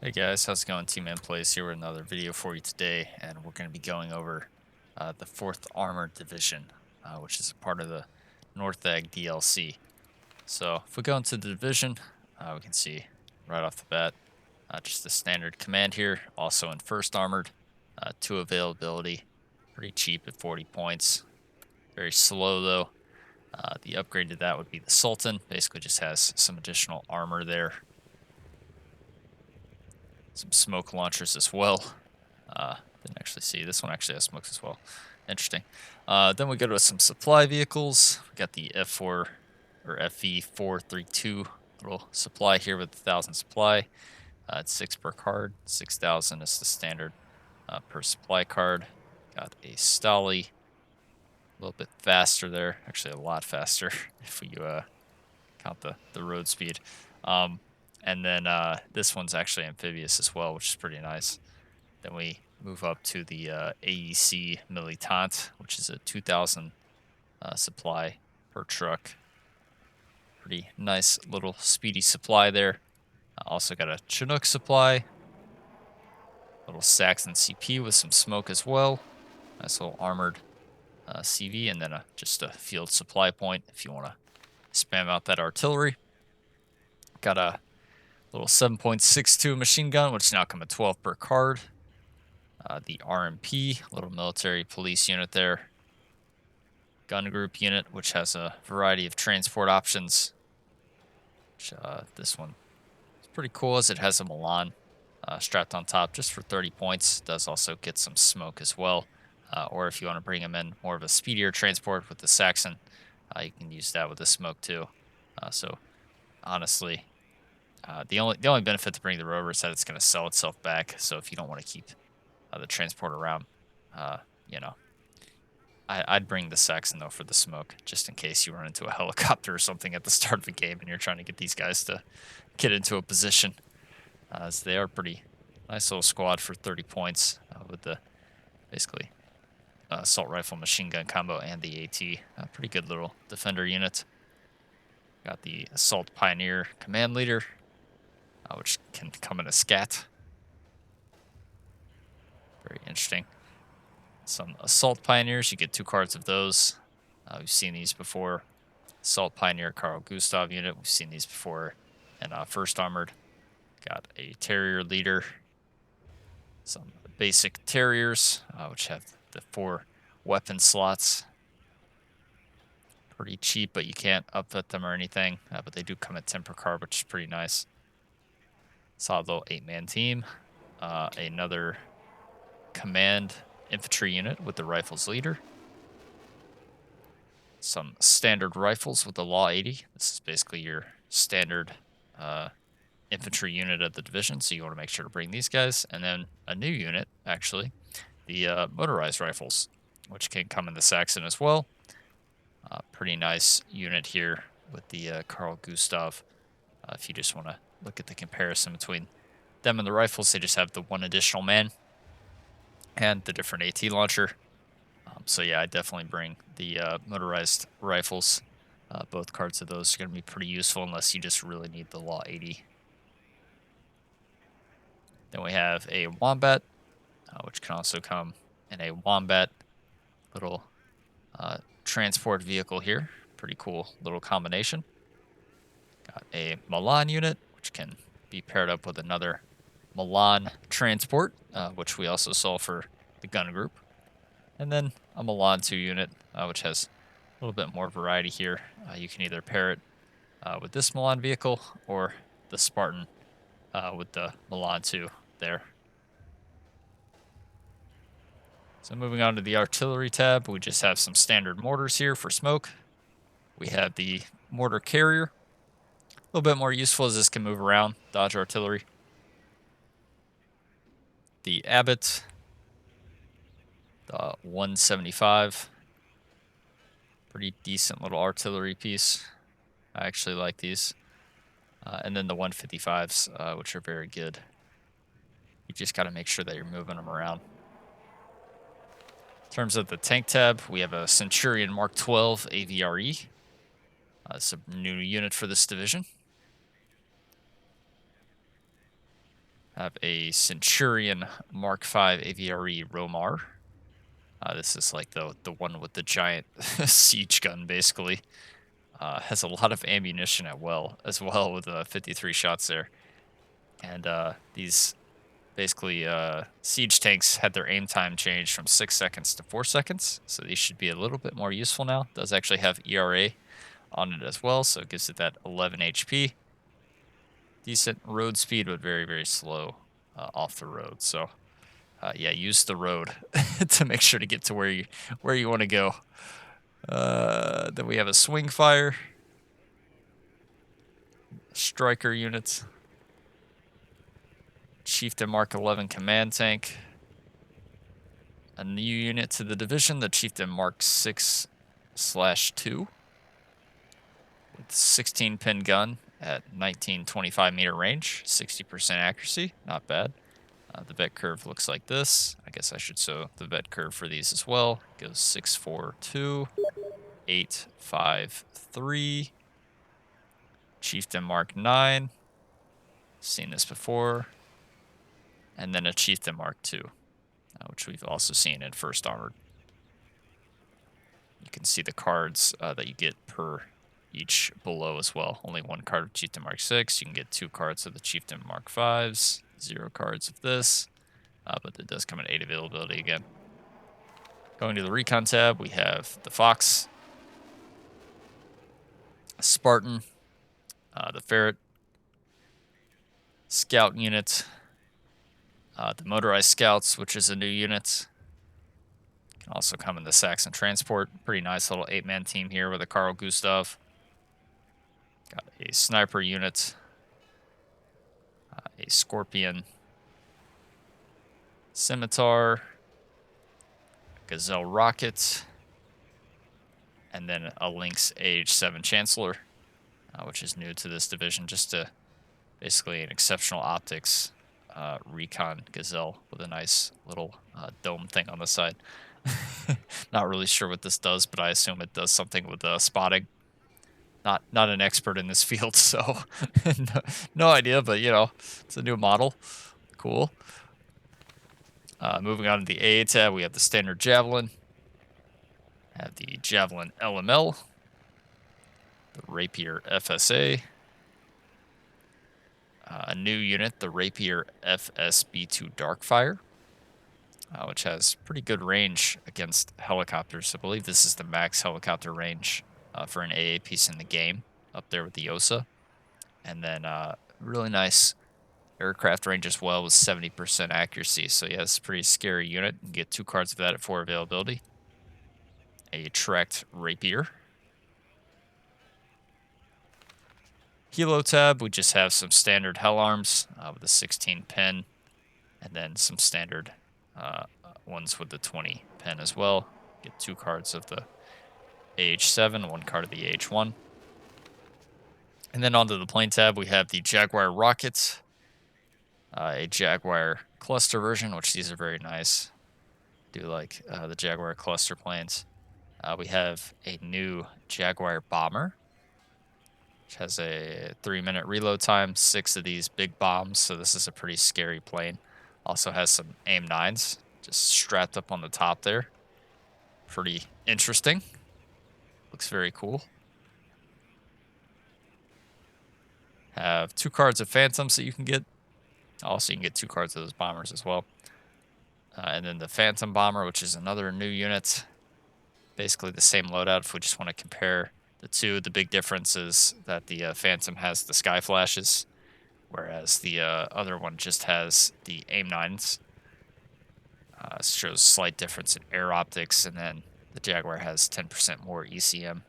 Hey guys, how's it going? tmanplays here with another video for you today, and we're going to be going over the 4th Armored Division, which is a part of the NORTHAG DLC. So if we go into the division, we can see right off the bat just the standard command here, also in 1st Armored, 2 availability, pretty cheap at 40 points, very slow though. The upgrade to that would be the Sultan, basically just has some additional armor there. Some smoke launchers as well. Didn't actually see. This one actually has smokes as well. Interesting. Then we go to some supply vehicles. We got the F4 or FV432 little supply here with 1,000 supply. It's 6 per card. 6,000 is the standard per supply card. Got a Stolly. A little bit faster there. Actually, a lot faster if we count the road speed. And then this one's actually amphibious as well, which is pretty nice. Then we move up to the AEC Militant, which is a 2,000 supply per truck. Pretty nice little speedy supply there. Also got a Chinook supply. Little Saxon CP with some smoke as well. Nice little armored CV, and then just a field supply point if you want to spam out that artillery. Got a little 7.62 machine gun, which now come at 12 per card. The RMP, little military police unit there. Gun group unit, which has a variety of transport options. Which, this one is pretty cool as it has a Milan strapped on top just for 30 points. Does also get some smoke as well. Or if you want to bring them in more of a speedier transport with the Saxon, you can use that with the smoke too. So honestly, the only benefit to bringing the rover is that it's going to sell itself back. So if you don't want to keep the transport around, you know, I'd bring the Saxon though for the smoke, just in case you run into a helicopter or something at the start of the game and you're trying to get these guys to get into a position. As they are pretty nice little squad for 30 points with the basically assault rifle machine gun combo and the AT. Pretty good little defender unit. Got the assault pioneer command leader, which can come in a scat. Very interesting. Some assault pioneers, you get 2 cards of those. We've seen these before. Assault pioneer Carl Gustav unit, we've seen these before. And 1st armored, got a terrier leader. Some basic terriers, which have the 4 weapon slots. Pretty cheap, but you can't upfit them or anything. But they do come at 10 per card, which is pretty nice. Solid little 8-man team. Another command infantry unit with the rifles leader. Some standard rifles with the Law 80. This is basically your standard infantry unit of the division, so you want to make sure to bring these guys. And then a new unit, actually, the motorized rifles, which can come in the Saxon as well. Pretty nice unit here with the Carl Gustav. If you just want to look at the comparison between them and the rifles, they just have the 1 additional man and the different AT launcher. So yeah, I definitely bring the motorized rifles. Both cards of those are going to be pretty useful unless you just really need the Law 80. Then we have a Wombat, which can also come in a Wombat little transport vehicle here. Pretty cool little combination. Got a Milan unit, which can be paired up with another Milan transport, which we also saw for the gun group. And then a Milan 2 unit, which has a little bit more variety here. You can either pair it with this Milan vehicle or the Spartan with the Milan 2 there. So moving on to the artillery tab, we just have some standard mortars here for smoke. We have the mortar carrier. A little bit more useful as this can move around, dodge artillery. The Abbott, the 175. Pretty decent little artillery piece. I actually like these. And then the 155s, which are very good. You just got to make sure that you're moving them around. In terms of the tank tab, we have a Centurion Mark 12 AVRE. It's a new unit for this division. Have a Centurion Mark V AVRE Romar. This is like the one with the giant siege gun, basically. Has a lot of ammunition as well with 53 shots there. And these basically siege tanks had their aim time changed from 6 seconds to 4 seconds. So these should be a little bit more useful now. Does actually have ERA on it as well, so it gives it that 11 HP. Decent road speed, but very, very slow off the road. So yeah, use the road to make sure to get to where you want to go. Then we have a swing fire, striker unit, Chieftain Mark 11 command tank, a new unit to the division, the Chieftain Mark 6/2, with 16-pin gun at 1925 meter range, 60% accuracy, not bad. The vet curve looks like this. I guess I should show the vet curve for these as well. It goes 642, 853. Chieftain Mark 9. Seen this before. And then a Chieftain Mark 2, which we've also seen in First Armored. You can see the cards that you get per each below as well. Only one card of Chieftain Mark 6. You can get 2 cards of the Chieftain Mark 5s, 0 cards of this. But it does come at 8 availability again. Going to the Recon tab, we have the Fox, Spartan, the Ferret, Scout unit, the Motorized Scouts, which is a new unit. Can also come in the Saxon Transport. Pretty nice little 8-man team here with a Carl Gustav. Got a Sniper unit, a Scorpion, Scimitar, Gazelle Rocket, and then a Lynx AH-7 Chancellor, which is new to this division, just to basically an exceptional optics Recon Gazelle with a nice little dome thing on the side. Not really sure what this does, but I assume it does something with spotting. Not an expert in this field, so no idea, but you know, it's a new model. Cool. Moving on to the AA tab, we have the standard Javelin. Have the Javelin LML, the Rapier FSA, a new unit, the Rapier FSB2 Darkfire, which has pretty good range against helicopters. I believe this is the max helicopter range for an AA piece in the game, up there with the Yosa. And then really nice aircraft range as well with 70% accuracy. So yeah, it's a pretty scary unit. You can get 2 cards of that at 4 availability. A tracked Rapier. Helo tab, we just have some standard Hell Arms with a 16-pin, and then some standard ones with the 20-pin as well. Get 2 cards of the AH-7, 1 card of the AH-1. And then onto the plane tab, we have the Jaguar Rockets, a Jaguar cluster version, which these are very nice. Do like the Jaguar cluster planes. We have a new Jaguar Bomber, which has a 3-minute reload time, 6 of these big bombs, so this is a pretty scary plane. Also has some AIM-9s just strapped up on the top there. Pretty interesting. Looks very cool. Have 2 cards of Phantoms that you can get. Also, you can get 2 cards of those bombers as well. And then the Phantom Bomber, which is another new unit. Basically the same loadout if we just want to compare the two. The big difference is that the Phantom has the sky flashes, whereas the other one just has the AIM-9s. Shows slight difference in air optics, and then the Jaguar has 10% more ECM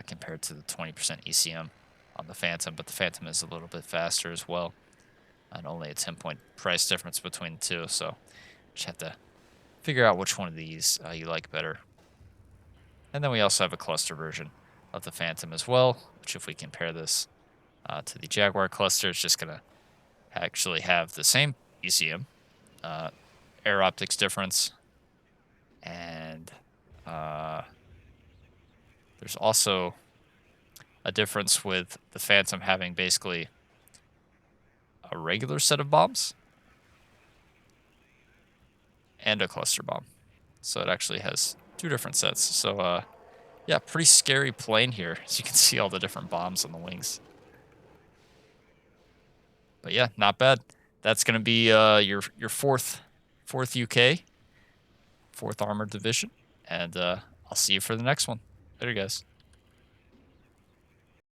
compared to the 20% ECM on the Phantom, but the Phantom is a little bit faster as well, and only a 10-point price difference between the two, so just have to figure out which one of these you like better. And then we also have a cluster version of the Phantom as well, which if we compare this to the Jaguar cluster, it's just going to actually have the same ECM, air optics difference, and there's also a difference with the Phantom having basically a regular set of bombs and a cluster bomb. So it actually has 2 different sets. So, yeah, pretty scary plane here. As you can see all the different bombs on the wings. But yeah, not bad. That's going to be your fourth UK, 4th Armored Division. And I'll see you for the next one. Later, guys.